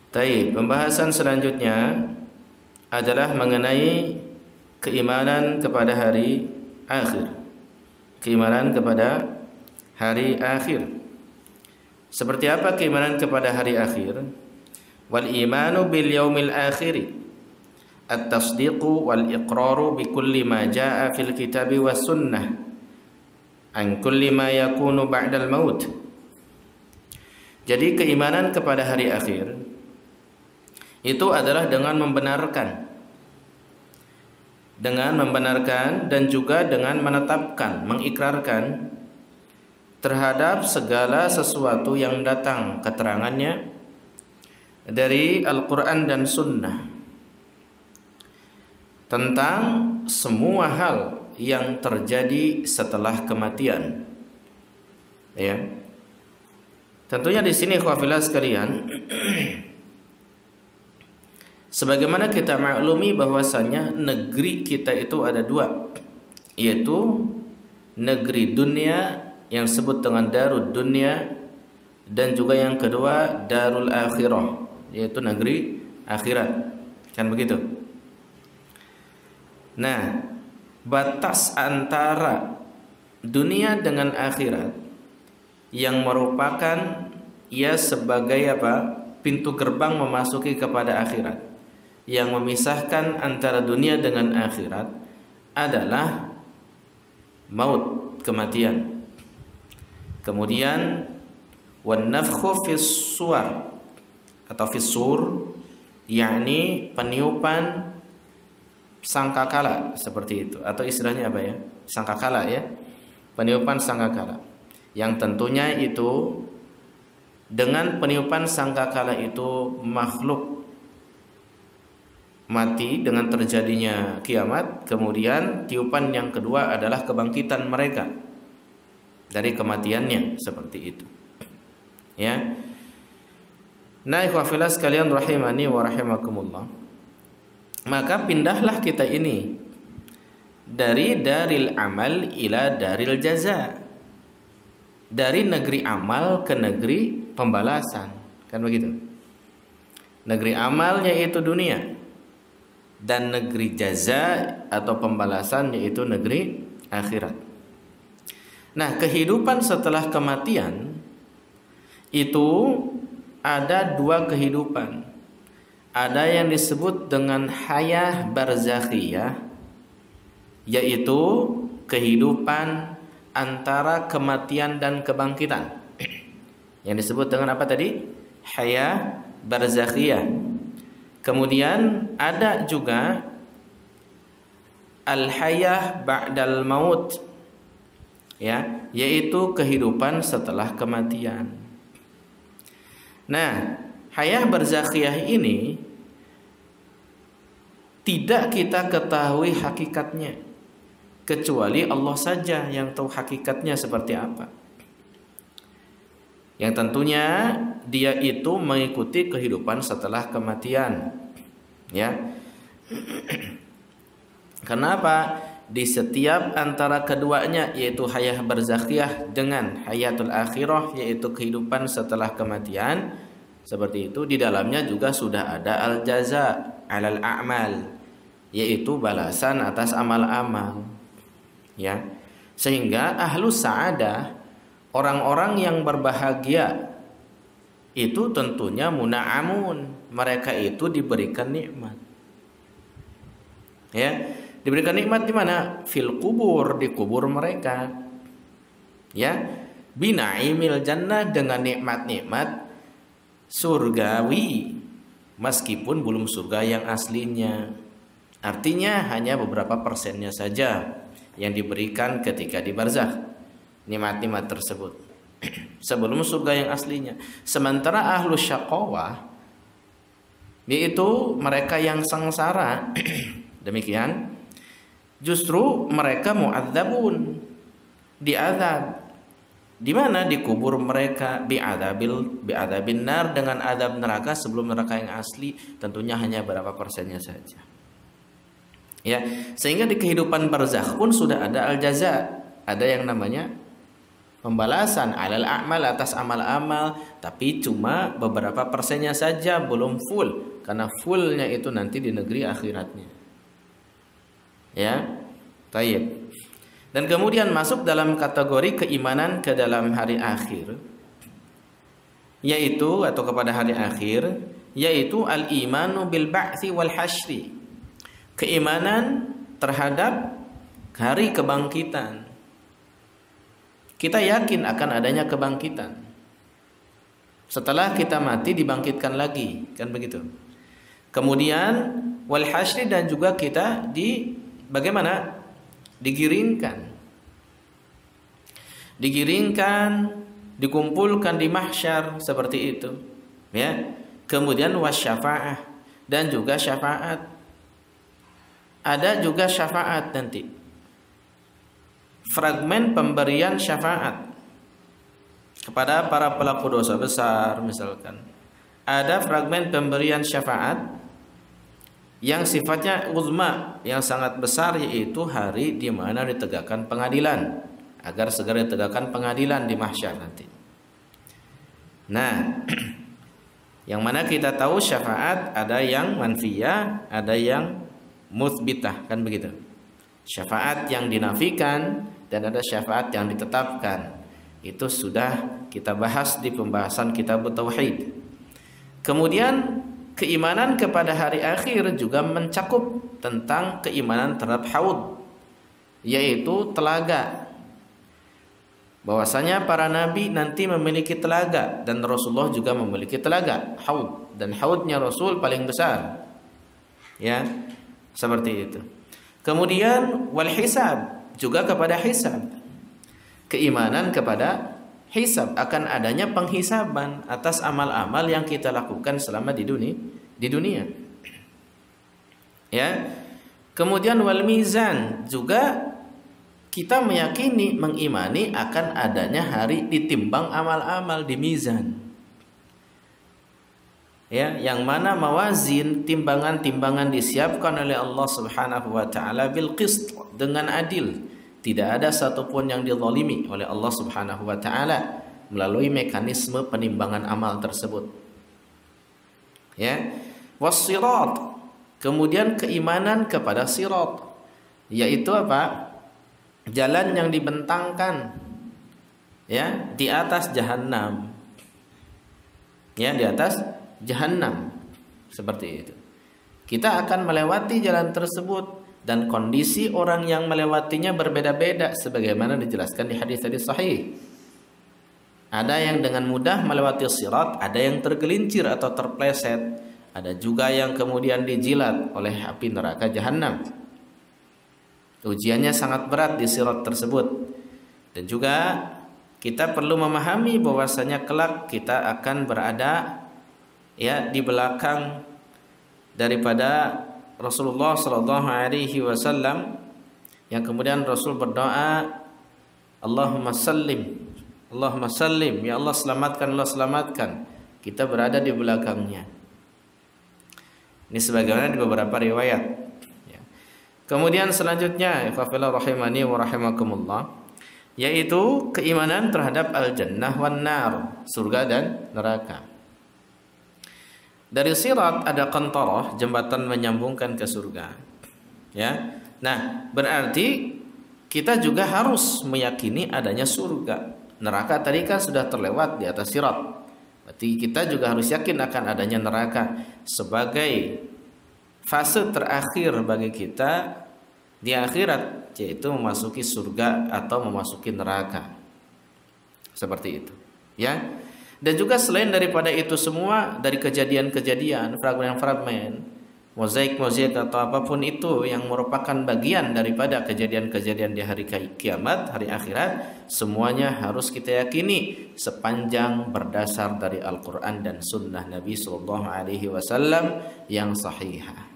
Taib, pembahasan selanjutnya adalah mengenai keimanan kepada hari akhir. Keimanan kepada hari akhir. Seperti apa keimanan kepada hari akhir? Wal imanu bil yaumil akhir. At-tasdiqu wal iqraru bi kulli ma jaa fil kitabi was sunnah an kulli ma yakunu ba'dal maut. Jadi keimanan kepada hari akhir itu adalah dengan membenarkan dan juga dengan menetapkan, mengikrarkan terhadap segala sesuatu yang datang keterangannya dari Al-Quran dan Sunnah tentang semua hal yang terjadi setelah kematian. Ya. Tentunya di sini khawafillah sekalian, sebagaimana kita maklumi bahwasanya negeri kita itu ada dua, yaitu negeri dunia yang disebut dengan darud dunia, dan juga yang kedua darul akhirah, yaitu negeri akhirat. Kan begitu? Nah, batas antara dunia dengan akhirat yang merupakan ia sebagai pintu gerbang memasuki kepada akhirat, yang memisahkan antara dunia dengan akhirat adalah maut, kematian. Kemudian wan nafkhu fis suwar atau fis sur, yakni peniupan sangkakala, seperti itu, atau istilahnya apa ya? Sangkakala ya. Peniupan sangkakala. Yang tentunya itu dengan peniupan sangkakala itu makhluk mati dengan terjadinya kiamat. Kemudian tiupan yang kedua adalah kebangkitan mereka dari kematiannya, seperti itu. Ya. Nah, ikhwafillah sekalian rahimani wa rahimakumullah. Maka pindahlah kita ini dari daril amal ila daril jaza, dari negeri amal ke negeri pembalasan, kan begitu? Negeri amal yaitu dunia, dan negeri jaza atau pembalasan yaitu negeri akhirat. Nah, kehidupan setelah kematian itu ada dua kehidupan. Ada yang disebut dengan hayah barzakhiyah, yaitu kehidupan antara kematian dan kebangkitan. Yang disebut dengan apa tadi? Hayah barzakhiyah. Kemudian ada juga al-hayah ba'dal maut, ya, yaitu kehidupan setelah kematian. Nah, hayah barzakhiyah ini tidak kita ketahui hakikatnya, kecuali Allah saja yang tahu hakikatnya seperti apa. Yang tentunya dia itu mengikuti kehidupan setelah kematian. Ya. Kenapa? Di setiap antara keduanya, yaitu hayah barzakhiyah dengan hayatul akhirah, yaitu kehidupan setelah kematian, seperti itu, di dalamnya juga sudah ada al-jaza alal a'mal, yaitu balasan atas amal-amal. Ya. Sehingga ahlus sa'adah, orang-orang yang berbahagia, itu tentunya muna'amun, mereka itu diberikan nikmat. Ya, diberikan nikmat di mana? Fil kubur, di kubur mereka. Ya, bina'imil jannah, dengan nikmat-nikmat surgawi, meskipun belum surga yang aslinya. Artinya hanya beberapa persennya saja yang diberikan ketika di barzakh, nikmat-nikmat tersebut sebelum surga yang aslinya. Sementara ahlus syaqawah, yaitu mereka yang sengsara demikian, justru mereka mu'adzabun, diazab. Di mana? Di kubur mereka, bi'adzabin nar, dengan azab neraka sebelum neraka yang asli, tentunya hanya berapa persennya saja. Ya, sehingga di kehidupan barzakh pun sudah ada al-jaza, ada yang namanya pembalasan alal a'mal, atas amal-amal, tapi cuma beberapa persennya saja, belum full, karena fullnya itu nanti di negeri akhiratnya. Ya, baik. Dan kemudian masuk dalam kategori keimanan ke dalam hari akhir, yaitu atau kepada hari akhir, yaitu al-imanu bil ba'tsi wal hasyri. Keimanan terhadap hari kebangkitan. Kita yakin akan adanya kebangkitan. Setelah kita mati dibangkitkan lagi, kan begitu. Kemudian wal hasyri, dan juga kita bagaimana? Digiringkan, dikumpulkan di mahsyar seperti itu, ya. Kemudian wasyafa'ah, dan juga syafaat. Ada juga syafaat nanti, fragmen pemberian syafaat kepada para pelaku dosa besar misalkan. Ada fragmen pemberian syafaat yang sifatnya uzma, yang sangat besar, yaitu hari di mana ditegakkan pengadilan, agar segera ditegakkan pengadilan di mahsyar nanti. Nah, yang mana kita tahu syafaat ada yang manfiyah, ada yang mutsbitah, kan begitu. Syafaat yang dinafikan dan ada syafaat yang ditetapkan. Itu sudah kita bahas di pembahasan kitab tauhid. Kemudian keimanan kepada hari akhir juga mencakup tentang keimanan terhadap haud, yaitu telaga. Bahwasanya para nabi nanti memiliki telaga, dan Rasulullah juga memiliki telaga, haud, dan haudnya Rasul paling besar. Ya, seperti itu. Kemudian wal hisab, juga kepada hisab. Keimanan kepada hisab, akan adanya penghisaban atas amal-amal yang kita lakukan selama di dunia. Ya. Kemudian wal mizan, juga kita meyakini, mengimani akan adanya hari ditimbang amal-amal di mizan. Ya, yang mana mawazin, timbangan-timbangan disiapkan oleh Allah Subhanahu wa taala bil qist, dengan adil. Tidak ada satupun yang dizalimi oleh Allah Subhanahu wa taala melalui mekanisme penimbangan amal tersebut. Ya. Was-sirat, kemudian keimanan kepada sirat, yaitu apa? Jalan yang dibentangkan, ya, di atas jahanam. Ya, di atas jahanam. Seperti itu. Kita akan melewati jalan tersebut, dan kondisi orang yang melewatinya berbeda-beda sebagaimana dijelaskan di hadis-hadis sahih. Ada yang dengan mudah melewati sirat, ada yang tergelincir atau terpleset, ada juga yang kemudian dijilat oleh api neraka jahanam. Ujiannya sangat berat di sirat tersebut. Dan juga kita perlu memahami bahwasanya kelak kita akan berada, ya, di belakang daripada Rasulullah sallallahu alaihi wasallam, yang kemudian Rasul berdoa, Allahumma sallim, Allahumma sallim, ya Allah selamatkan, Allah selamatkan. Kita berada di belakangnya. Ini sebagaimana di beberapa riwayat. Ya. Kemudian selanjutnya, ikhwafillah rahimani wa rahimakumullah, yaitu keimanan terhadap al-jannah wan nar, surga dan neraka. Dari sirat ada qantarah, jembatan menyambungkan ke surga. Ya. Nah, berarti kita juga harus meyakini adanya surga. Neraka tadi kan sudah terlewat di atas sirat. Berarti kita juga harus yakin akan adanya neraka sebagai fase terakhir bagi kita di akhirat, yaitu memasuki surga atau memasuki neraka. Seperti itu. Ya. Dan juga selain daripada itu semua, dari kejadian-kejadian, fragmen-fragmen, mozaik-mozaik atau apapun itu yang merupakan bagian daripada kejadian-kejadian di hari kiamat, hari akhirat, semuanya harus kita yakini sepanjang berdasar dari Al-Quran dan Sunnah Nabi SAW yang sahihah.